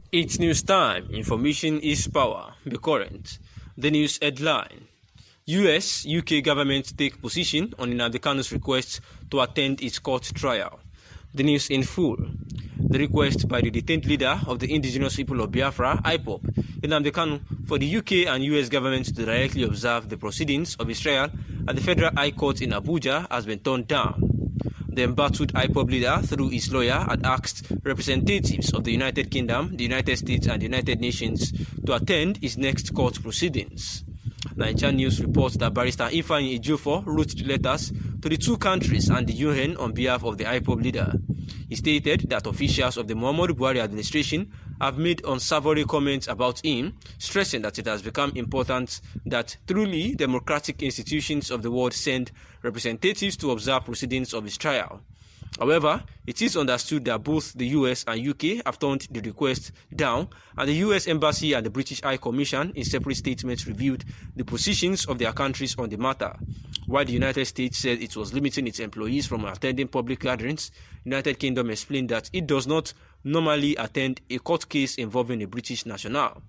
It's news time. Information is power. Be current. The news headline. US, UK government take position on Nnamdi Kanu's request to attend its court trial. The news in full. The request by the detained leader of the indigenous people of Biafra, Ipob, Nnamdi Kanu, for the UK and US government to directly observe the proceedings of his trial at the Federal High Court in Abuja has been turned down. The embattled Ipob leader, through his lawyer, had asked representatives of the United Kingdom, the United States and the United Nations to attend his next court proceedings. Nigerian News reports that Barrister Ifeanyi Ejiofor wrote the letters to the two countries and the UN on behalf of the Ipob leader. He stated that officials of the Muhammadu Buhari administration have made unsavory comments about him, stressing that it has become important that truly democratic institutions of the world send representatives to observe proceedings of his trial. However, it is understood that both the US and UK have turned the request down, and the US Embassy and the British High Commission in separate statements reviewed the positions of their countries on the matter. While the United States said it was limiting its employees from attending public gatherings, the United Kingdom explained that it does not normally attend a court case involving a British national.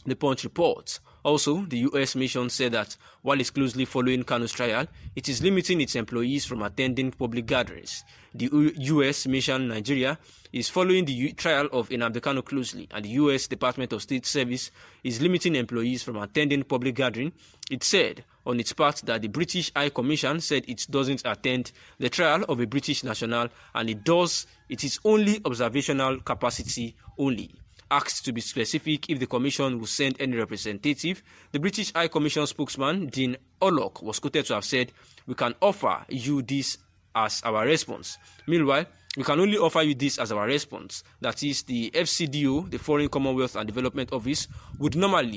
The Punch reports. Also, the US mission said that while it's closely following Kanu's trial, it is limiting its employees from attending public gatherings. The US mission Nigeria is following the trial of Nnamdi Kanu closely, and the US Department of State Service is limiting employees from attending public gathering. It said on its part that the British High Commission said it doesn't attend the trial of a British national, and it is only observational capacity only. Asked to be specific if the Commission will send any representative, the British High Commission spokesman, Dean Orlock, was quoted to have said, "We can offer you this as our response. Meanwhile, we can only offer you this as our response. That is, the FCDO, the Foreign Commonwealth and Development Office, would not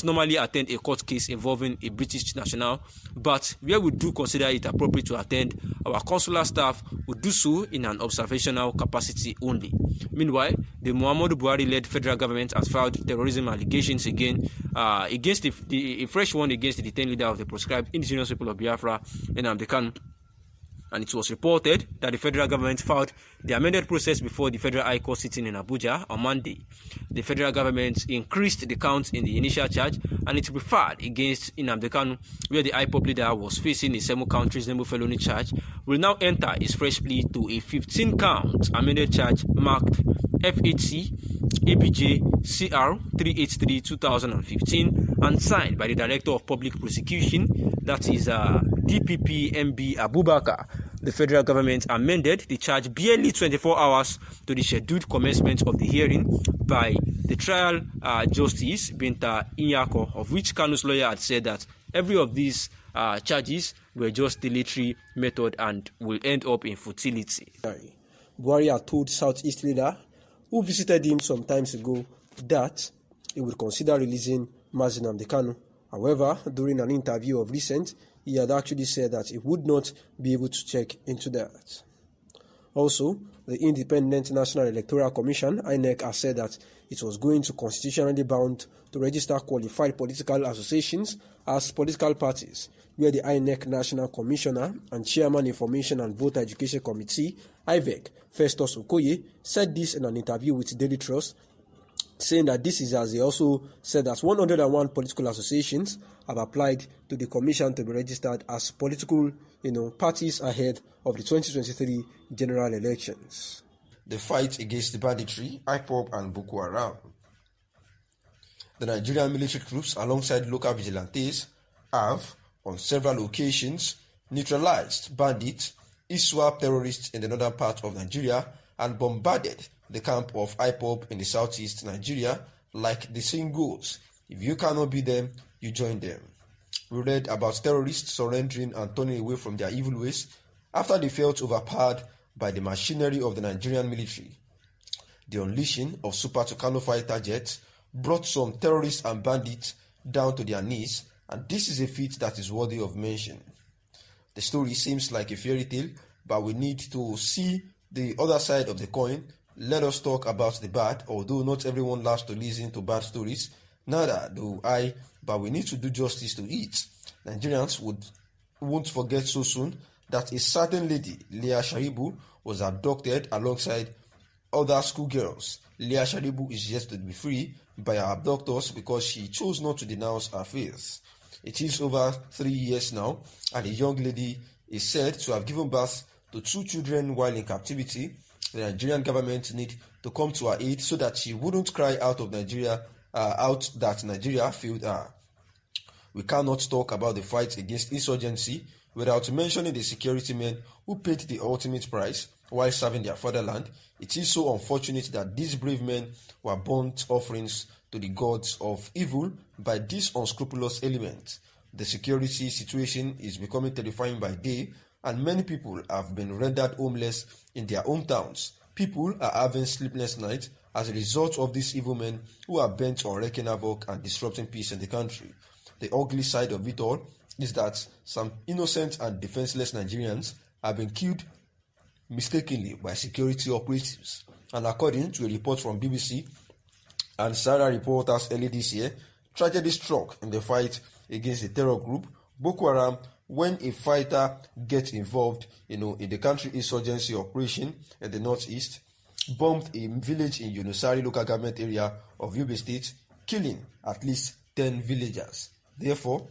normally attend a court case involving a British national, but where we do consider it appropriate to attend, our consular staff would do so in an observational capacity only." Meanwhile, the Muhammadu Buhari-led federal government has filed terrorism allegations against a fresh one against the detained leader of the proscribed indigenous people of Biafra, Nnamdi Kanu. And it was reported that the federal government filed the amended process before the Federal High Court sitting in Abuja on Monday. The federal government increased the count in the initial charge, and it preferred against Nnamdi Kanu, where the Ipob leader was facing a 7-count reasonable felony charge, will now enter his fresh plea to a 15-count amended charge marked FHC ABJ CR 383/2015 and signed by the Director of Public Prosecution, that is DPP MB Abubakar. The federal government amended the charge barely 24 hours to the scheduled commencement of the hearing by the trial Justice Binta Inyako, of which Kanu's lawyer had said that every of these charges were just dilatory method and will end up in futility. Buhari had told Southeast leader, who visited him some time ago, that he would consider releasing Nnamdi Kanu. However, during an interview of recent, he had actually said that he would not be able to check into that. Also, the Independent National Electoral Commission, INEC, has said that it was going to constitutionally bound to register qualified political associations as political parties, where the INEC National Commissioner and Chairman Information and Voter Education Committee, IVEC, Festus Okoye, said this in an interview with Daily Trust, saying that this is as he also said that 101 political associations have applied to the commission to be registered as political parties ahead of the 2023 general elections. The fight against the banditry, Ipob and Boko Haram. The Nigerian military troops alongside local vigilantes have, on several occasions, neutralized bandits, ISWAP terrorists in the northern part of Nigeria, and bombarded the camp of Ipob in the southeast Nigeria. Like the saying goes, if you cannot beat them, you join them. We read about terrorists surrendering and turning away from their evil ways after they felt overpowered by the machinery of the Nigerian military. The unleashing of Super Tucano fighter jets brought some terrorists and bandits down to their knees, and this is a feat that is worthy of mention. The story seems like a fairy tale, but we need to see the other side of the coin. Let us talk about the bad, although not everyone loves to listen to bad stories. Neither do I, but we need to do justice to it. Nigerians won't forget so soon that a certain lady, Leah Sharibu, was abducted alongside other schoolgirls. Leah Sharibu is yet to be free by her abductors because she chose not to denounce her faith. It is over 3 years now, and the young lady is said to have given birth to 2 children while in captivity. The Nigerian government need to come to her aid so that she wouldn't cry out that Nigeria failed her. We cannot talk about the fight against insurgency without mentioning the security men who paid the ultimate price while serving their fatherland. It is so unfortunate that these brave men were burnt offerings to the gods of evil by these unscrupulous elements. The security situation is becoming terrifying by day, and many people have been rendered homeless in their hometowns. People are having sleepless nights as a result of these evil men who are bent on wreaking havoc and disrupting peace in the country. The ugly side of it all is that some innocent and defenseless Nigerians have been killed mistakenly by security operatives. And according to a report from BBC and Sarah reporters early this year, tragedy struck in the fight against the terror group Boko Haram when a fighter gets involved in the country insurgency operation in the northeast, bombed a village in Yunusari local government area of Yobe State, killing at least 10 villagers. Therefore,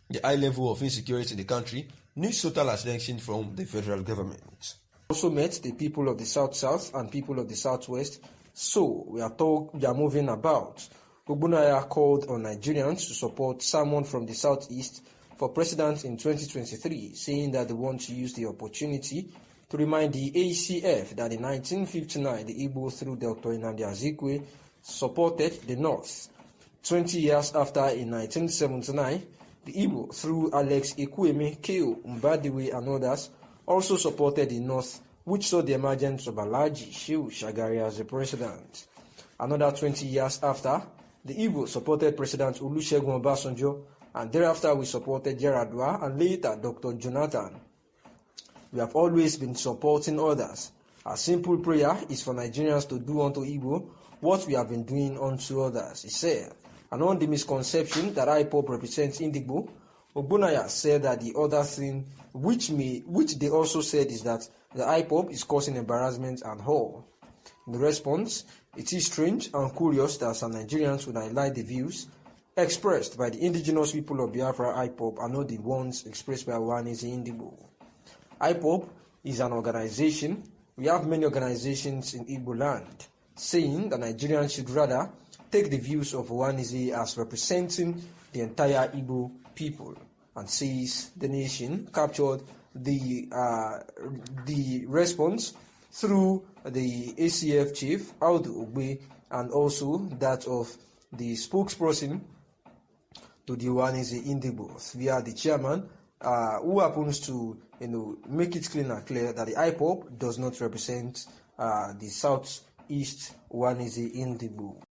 the high level of insecurity in the country needs total attention from the federal government. Also met the people of the South-South and people of the Southwest, so we are moving about. Ogbunaya called on Nigerians to support someone from the Southeast for president in 2023, saying that they want to use the opportunity to remind the ACF that in 1959 the Igbo through Dr. Nnamdi Azikiwe supported the North. 20 years after, in 1979, the Igbo through Alex Ekwueme, Keo Mbadiwe and others also supported the North, which saw the emergence of Alhaji Shehu Shagari as the president. Another 20 years after, the Igbo supported President Olusegun Obasanjo, and thereafter we supported Yar'Adua and later Dr. Jonathan. We have always been supporting others. Our simple prayer is for Nigerians to do unto Igbo what we have been doing unto others, he said. And on the misconception that Ipob represents Indigbo, Ogbunaya said that the other thing which they also said is that the Ipob is causing embarrassment and horror. In response, it is strange and curious that some Nigerians would highlight the views expressed by the indigenous people of Biafra Ipob and not the ones expressed by Ohanaeze Ndigbo. Ipob is an organization. We have many organizations in Igbo land, saying that Nigerians should rather take the views of Ohanaeze as representing the entire Igbo people, and says the nation captured the response through the ACF chief Audu Ogbe and also that of the spokesperson to the Ohanaeze Ndigbo via the chairman, who happens to make it clear that the Ipob does not represent the Southeast Ohanaeze Ndigbo.